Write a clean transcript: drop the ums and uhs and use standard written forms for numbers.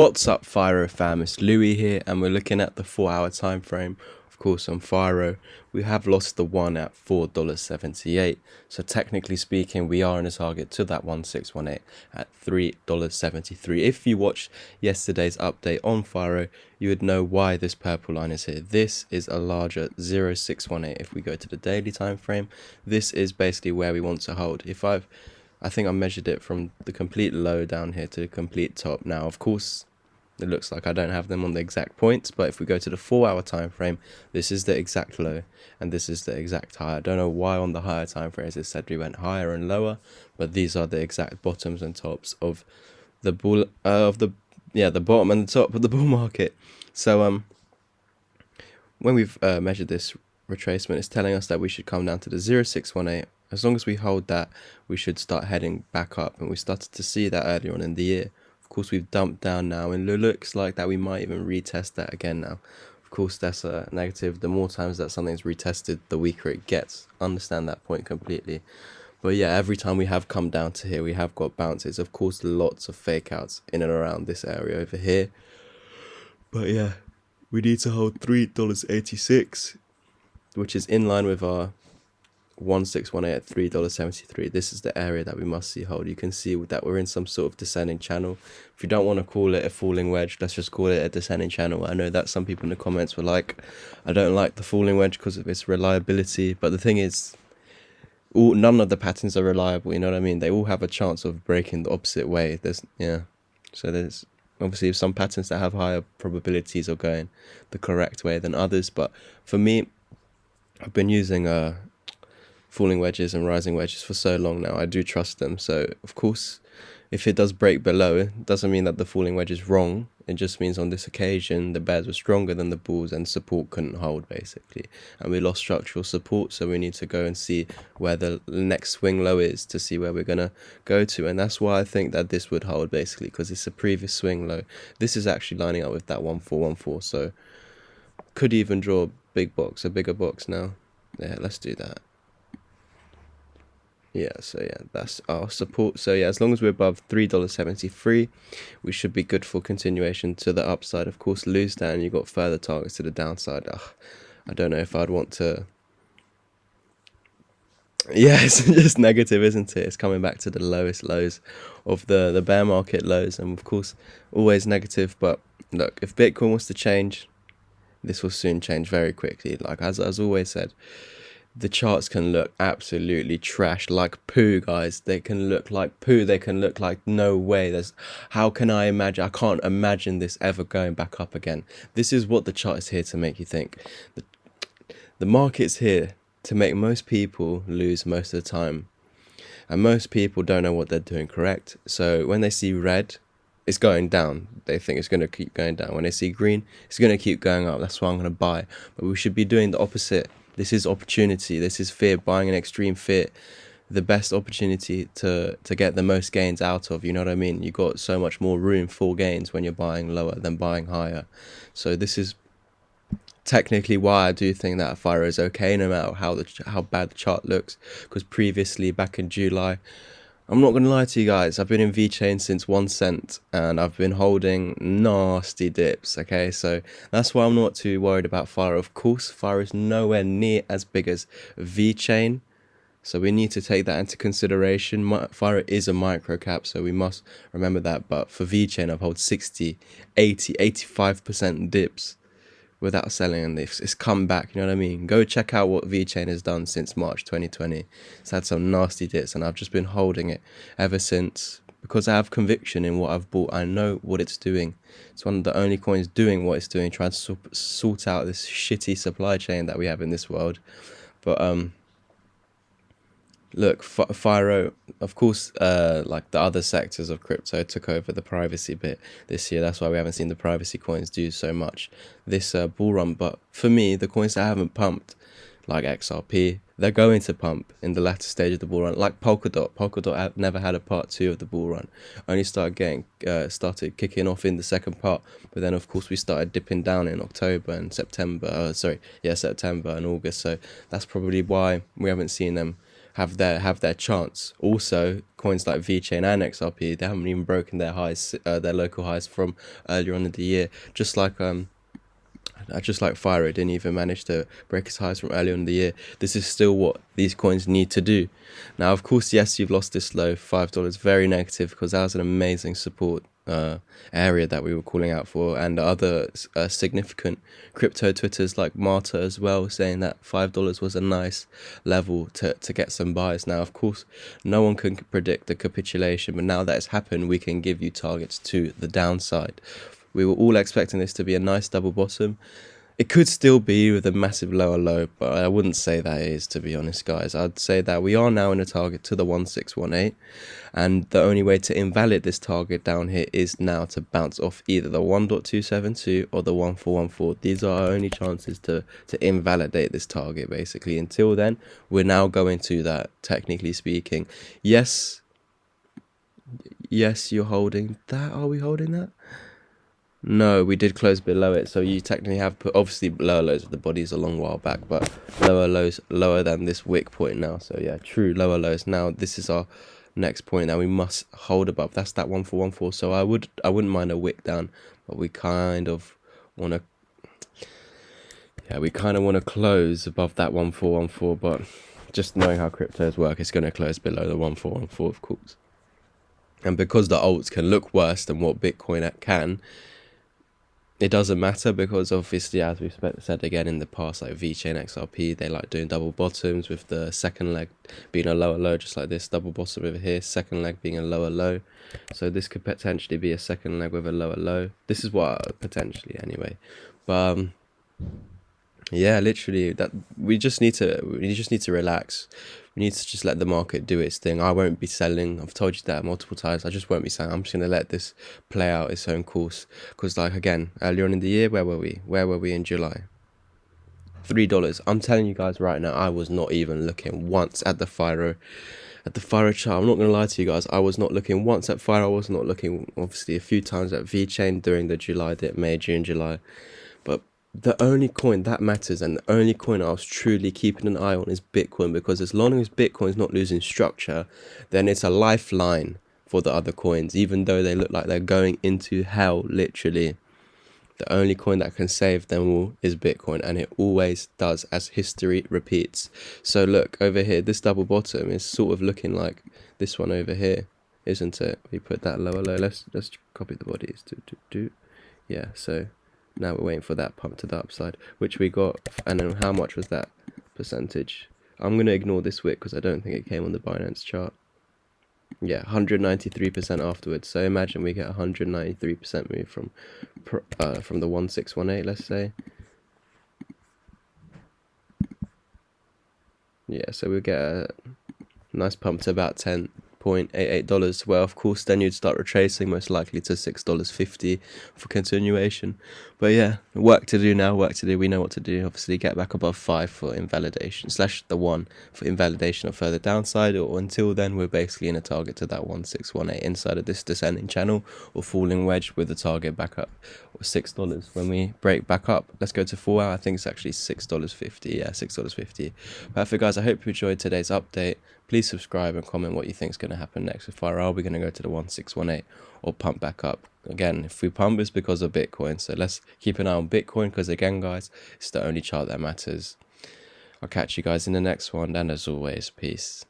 What's up, Firo fam? It's Louis here, and we're looking at the 4 hour time frame. Of course, on Firo, we have lost the one at $4.78. So technically speaking, we are in a target to that 1618 at $3.73. If you watched yesterday's update on Firo, you would know why this purple line is here. This is a larger 0618. If we go to the daily time frame, this is basically where we want to hold. I think I measured it from the complete low down here to the complete top. Now, of course, it looks like I don't have them on the exact points, but if we go to the 4 hour time frame, this is the exact low and this is the exact high. I don't know why on the higher time frames it said we went higher and lower, but these are the exact bottoms and tops of the the bottom and the top of the bull market. So when we've measured this retracement, it's telling us that we should come down to the 0618. As long as we hold that, we should start heading back up, and we started to see that earlier on in the year. Of course, we've dumped down now, and it looks like that we might even retest that again now. Of course, that's a negative. The more times that something's retested, the weaker it gets. Understand that point completely. But yeah, every time we have come down to here, we have got bounces. Of course, lots of fake outs in and around this area over here. But yeah, we need to hold $3.86, which is in line with our 1618 at $3.73. This is the area that we must see hold. You can see that we're in some sort of descending channel. If you don't want to call it a falling wedge, let's just call it a descending channel. I know that some people in the comments were like, I don't like the falling wedge because of its reliability, but the thing is, none of the patterns are reliable, you know what I mean? They all have a chance of breaking the opposite way. So there's obviously some patterns that have higher probabilities of going the correct way than others, but for me, I've been using falling wedges and rising wedges for so long now. I do trust them. So of course, if it does break below, it doesn't mean that the falling wedge is wrong. It just means on this occasion the bears were stronger than the bulls and support couldn't hold, basically, and we lost structural support. So we need to go and see where the next swing low is to see where we're gonna go to, and that's why I think that this would hold, basically, because it's a previous swing low. This is actually lining up with that 1414, so could even draw a bigger box now. Yeah, let's do that. Yeah, so yeah, that's our support. So yeah, as long as we're above $3.73, we should be good for continuation to the upside. Of course, lose down, you got further targets to the downside. I don't know if I'd want to. Yeah, it's just negative, isn't it? It's coming back to the lowest lows of the bear market lows, and of course, always negative. But look, if Bitcoin was to change, this will soon change very quickly. Like as always said, the charts can look absolutely trash, like poo, guys. They can look like poo. They can look like no way. How can I imagine? I can't imagine this ever going back up again. This is what the chart is here to make you think. The market's here to make most people lose most of the time, and most people don't know what they're doing correct. So when they see red, it's going down. They think it's going to keep going down. When they see green, it's going to keep going up. That's why I'm going to buy. But we should be doing the opposite. This is opportunity. This is fear, buying an extreme fear. The best opportunity to get the most gains out of, you know what I mean? You got so much more room for gains when you're buying lower than buying higher. So this is technically why I do think that Firo is okay, no matter how bad the chart looks. Because previously, back in July, I'm not going to lie to you guys, I've been in VeChain since 1 cent and I've been holding nasty dips, okay? So that's why I'm not too worried about Firo. Of course, Firo is nowhere near as big as VeChain, so we need to take that into consideration. Firo is a micro cap, so we must remember that. But for VeChain, I've held 60, 80, 85% dips without selling, and it's come back, you know what I mean? Go check out what VeChain has done since March 2020. It's had some nasty dips, and I've just been holding it ever since because I have conviction in what I've bought. I know what it's doing. It's one of the only coins doing what it's doing, trying to sort out this shitty supply chain that we have in this world. But look, Firo, of course, like the other sectors of crypto took over the privacy bit this year. That's why we haven't seen the privacy coins do so much this bull run. But for me, the coins that haven't pumped, like XRP, they're going to pump in the latter stage of the bull run. Like Polkadot. Polkadot never had a part 2 of the bull run. Only started kicking off in the second part. But then, of course, we started dipping down in October and September. September and August. So that's probably why we haven't seen them have their chance. Also, coins like VeChain and XRP, they haven't even broken their highs, their local highs from earlier on in the year. Just like Firo didn't even manage to break its highs from earlier in the year. This is still what these coins need to do. Now, of course, yes, you've lost this low, $5, very negative, because that was an amazing support area that we were calling out for, and other significant crypto Twitters like Marta as well, saying that $5 was a nice level to get some buys. Now, of course, no one can predict the capitulation, but now that it's happened, we can give you targets to the downside. We were all expecting this to be a nice double bottom. It could still be with a massive lower low, but I wouldn't say that it is, to be honest, guys. I'd say that we are now in a target to the 1618, and the only way to invalidate this target down here is now to bounce off either the 1.272 or the 1414. These are our only chances to invalidate this target, basically. Until then, we're now going to that, technically speaking. Yes, you're holding that. Are we holding that? No, we did close below it, so you technically have put, obviously lower lows of the bodies a long while back, but lower lows lower than this wick point now. So yeah, true lower lows. Now this is our next point that we must hold above. That's that 1414. So I wouldn't mind a wick down, but we kind of want to close above that 1414. But just knowing how cryptos work, it's going to close below the 1414, of course. And because the alts can look worse than what Bitcoin can, it doesn't matter, because obviously, as we've said again in the past, like VeChain, XRP, they like doing double bottoms with the second leg being a lower low, just like this double bottom over here, second leg being a lower low. So this could potentially be a second leg with a lower low. This is what potentially anyway. But yeah, literally, that we just need to relax. We need to just let the market do its thing. I won't be selling. I've told you that multiple times. I just won't be selling. I'm just going to let this play out its own course. Because, like, again, earlier on in the year, where were we? Where were we in July? $3. I'm telling you guys right now, I was not even looking once at the Firo chart. I'm not going to lie to you guys. I was not looking once at Firo. I was not looking, obviously, a few times at VeChain during the July dip, May, June, July. But the only coin that matters, and the only coin I was truly keeping an eye on, is Bitcoin, because as long as Bitcoin's not losing structure, then it's a lifeline for the other coins, even though they look like they're going into hell, literally. The only coin that can save them all is Bitcoin, and it always does, as history repeats. So look, over here, this double bottom is sort of looking like this one over here, isn't it? We put that lower low. Let's copy the bodies. Yeah, so now we're waiting for that pump to the upside, which we got. And then how much was that percentage? I'm going to ignore this wick because I don't think it came on the Binance chart. Yeah, 193% afterwards. So imagine we get 193% move from the 1618, let's say. Yeah, so we'll get a nice pump to about $10.88. Well, of course, then you'd start retracing, most likely to $6.50 for continuation. But yeah, work to do now, we know what to do. Obviously, get back above 5 for invalidation, / the 1 for invalidation of further downside, or until then, we're basically in a target to that 1618 inside of this descending channel, or falling wedge with the target back up, or $6 when we break back up. Let's go to 4 hour. I think it's actually $6.50. Yeah, $6.50. Perfect, guys. I hope you enjoyed today's update. Please subscribe and comment what you think is going to happen next with Firo. Are we going to go to the 1618 or pump back up? Again, if we pump, it's because of Bitcoin. So let's keep an eye on Bitcoin, because again, guys, it's the only chart that matters. I'll catch you guys in the next one. And as always, peace.